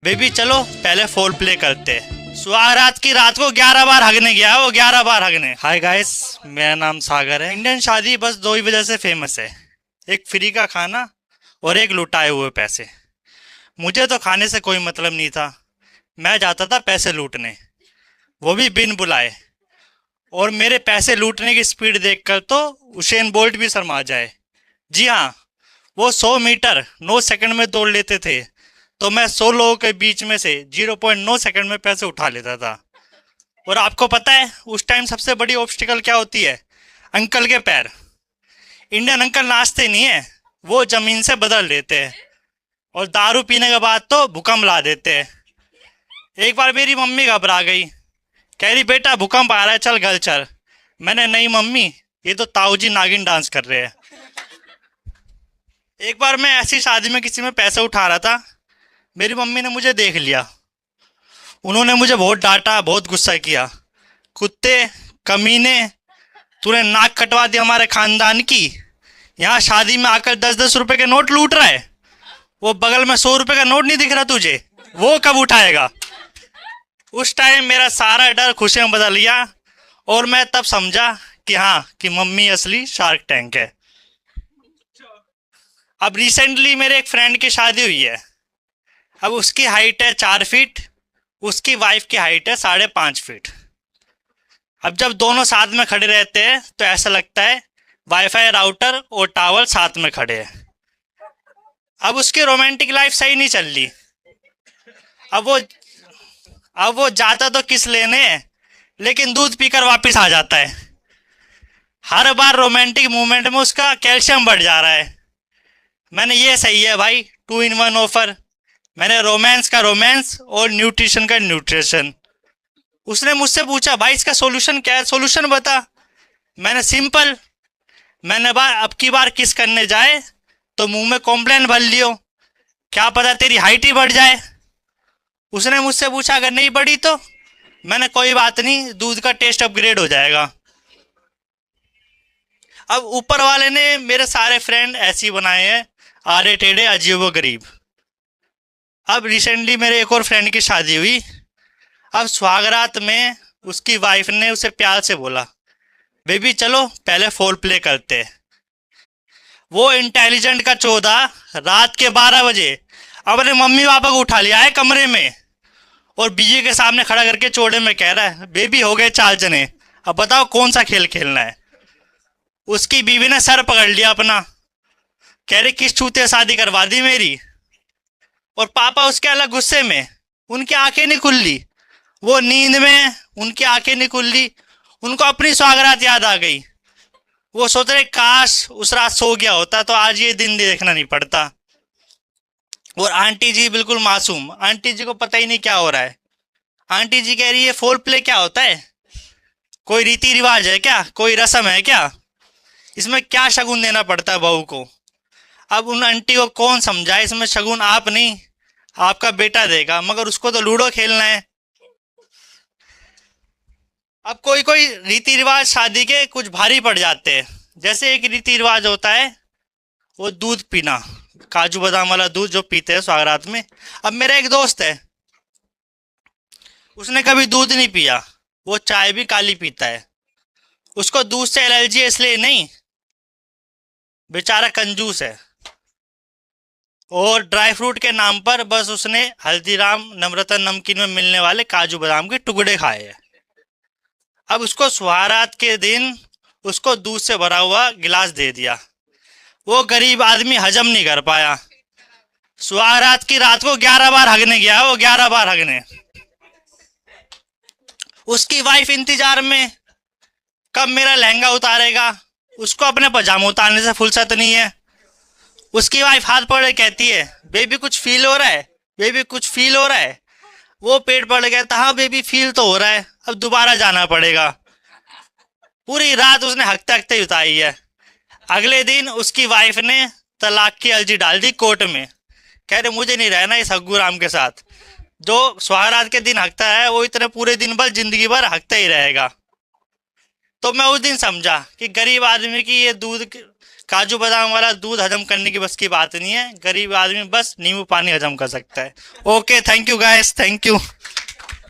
Baby चलो पहले four play करते हैं। सुहागरात की रात को 11 बार हगने गया, वो 11 बार हगने। हाय गाइस, मेरा नाम सागर है। इंडियन शादी बस दो ही वजह से फेमस है, एक फ्री का खाना और एक लुटाए हुए पैसे। मुझे तो खाने से कोई मतलब नहीं था, मैं जाता था पैसे लूटने, वो भी बिन बुलाए। और मेरे पैसे लूटने की स्पीड देखकर तो उसेन बोल्ट भी शर्मा जाए। जी हाँ, वो 100 मीटर 9 सेकंड में दौड़ लेते थे, तो मैं 100 लोगों के बीच में से 0.9 सेकंड में पैसे उठा लेता था। और आपको पता है उस टाइम सबसे बड़ी ऑब्स्टिकल क्या होती है? अंकल के पैर। इंडियन अंकल नाचते नहीं है, वो जमीन से बदल देते हैं। और दारू पीने के बाद तो भूकंप ला देते हैं। एक बार मेरी मम्मी घबरा गई, कह रही बेटा भूकंप आ रहा है, चल घर चल। मैंने नहीं मम्मी, ये तो ताऊजी नागिन डांस कर रहे हैं। एक बार मैं ऐसी शादी में किसी में पैसे उठा रहा था, मेरी मम्मी ने मुझे देख लिया। उन्होंने मुझे बहुत डांटा, बहुत गुस्सा किया। कुत्ते, कमीने, तूने नाक कटवा दी हमारे खानदान की, यहाँ शादी में आकर 10-10 रुपए के नोट लूट रहा है। वो बगल में 100 रुपए का नोट नहीं दिख रहा तुझे, वो कब उठाएगा? उस टाइम मेरा सारा डर खुशी में बदल गया और मैं तब समझा कि हाँ, कि मम्मी असली शार्क टैंक है। अब रिसेंटली मेरे एक फ्रेंड की शादी हुई है। अब उसकी हाइट है 4 फीट, उसकी वाइफ की हाइट है 5.5 फीट। अब जब दोनों साथ में खड़े रहते हैं तो ऐसा लगता है वाईफाई राउटर और टावर साथ में खड़े हैं। अब उसकी रोमांटिक लाइफ सही नहीं चल रही। अब वो जाता तो किस लेने, लेकिन दूध पीकर वापस आ जाता है। हर बार रोमांटिक मूवमेंट में उसका कैल्शियम बढ़ जा रहा है। मैंने ये सही है भाई, 2 in 1 ऑफर। मैंने रोमांस का रोमांस और न्यूट्रिशन का न्यूट्रिशन। उसने मुझसे पूछा भाई इसका सोल्यूशन क्या है, सोल्यूशन बता। मैंने सिंपल, मैंने अब की बार किस करने जाए तो मुंह में कॉम्प्लेन भर लियो, क्या पता तेरी हाइट ही बढ़ जाए। उसने मुझसे पूछा अगर नहीं बढ़ी तो? मैंने कोई बात नहीं, दूध का टेस्ट अपग्रेड हो जाएगा। अब ऊपर वाले ने मेरे सारे फ्रेंड ऐसे ही बनाए हैं, आड़े टेढ़े अजीबो गरीब। अब रिसेंटली मेरे एक और फ्रेंड की शादी हुई। अब सुहागरात में उसकी वाइफ ने उसे प्यार से बोला, बेबी चलो पहले फोर प्ले करते हैं। वो इंटेलिजेंट का 14 रात के 12 बजे अपने मम्मी पापा को उठा लिया है कमरे में और बीवी के सामने खड़ा करके चौड़े में कह रहा है बेबी हो गए 4 जने, अब बताओ कौन सा खेल खेलना है। उसकी बीवी ने सर पकड़ लिया अपना, कह रही किस छूते शादी करवा दी मेरी। और पापा उसके अलग गुस्से में, उनकी आंखें नहीं खुल ली, वो नींद में, उनकी आंखें नहीं खुल ली। उनको अपनी सुहागरात याद आ गई। वो सोच रहे काश उस रात सो गया होता तो आज ये दिन देखना नहीं पड़ता। और आंटी जी बिल्कुल मासूम, आंटी जी को पता ही नहीं क्या हो रहा है। आंटी जी कह रही है फोर प्ले क्या होता है, कोई रीति रिवाज है क्या, कोई रस्म है क्या, इसमें क्या शगुन देना पड़ता है बहू को। अब उन आंटी को कौन समझाए, इसमें शगुन आप नहीं आपका बेटा देगा, मगर उसको तो लूडो खेलना है। अब कोई कोई रीति रिवाज शादी के कुछ भारी पड़ जाते हैं। जैसे एक रीति रिवाज होता है वो दूध पीना, काजू बादाम वाला दूध जो पीते हैं सुहागरात में। अब मेरा एक दोस्त है, उसने कभी दूध नहीं पिया, वो चाय भी काली पीता है। उसको दूध से एलर्जी है इसलिए नहीं, बेचारा कंजूस है। और ड्राई फ्रूट के नाम पर बस उसने हल्दीराम नवरत्न नमकीन में मिलने वाले काजू बादाम के टुकड़े खाए हैं। अब उसको सुहागरात के दिन उसको दूध से भरा हुआ गिलास दे दिया, वो गरीब आदमी हजम नहीं कर पाया। सुहागरात की रात को 11 बार हगने गया, वो 11 बार हगने। उसकी वाइफ इंतजार में कब मेरा लहंगा उतारेगा, उसको अपने पजामा उतारने से फुर्सत नहीं है। उसकी वाइफ हाथ पकड़े कहती है बेबी कुछ फील हो रहा है, बेबी कुछ फील हो रहा है। वो पेट पड़ गया था, हाँ बेबी फील तो हो रहा है, अब दोबारा जाना पड़ेगा। पूरी रात उसने हकते हकते ही उतारी है। अगले दिन उसकी वाइफ ने तलाक की अर्जी डाल दी कोर्ट में, कह रहे मुझे नहीं रहना इस हग्गू राम के साथ। जो सुहागरात के दिन हकता है वो इतने पूरे दिन भर जिंदगी भर हकता ही रहेगा। तो मैं उस दिन समझा कि गरीब आदमी की ये दूध काजू बादाम वाला दूध हजम करने की बस की बात नहीं है, गरीब आदमी बस नींबू पानी हजम कर सकता है। Okay, thank you guys, thank you.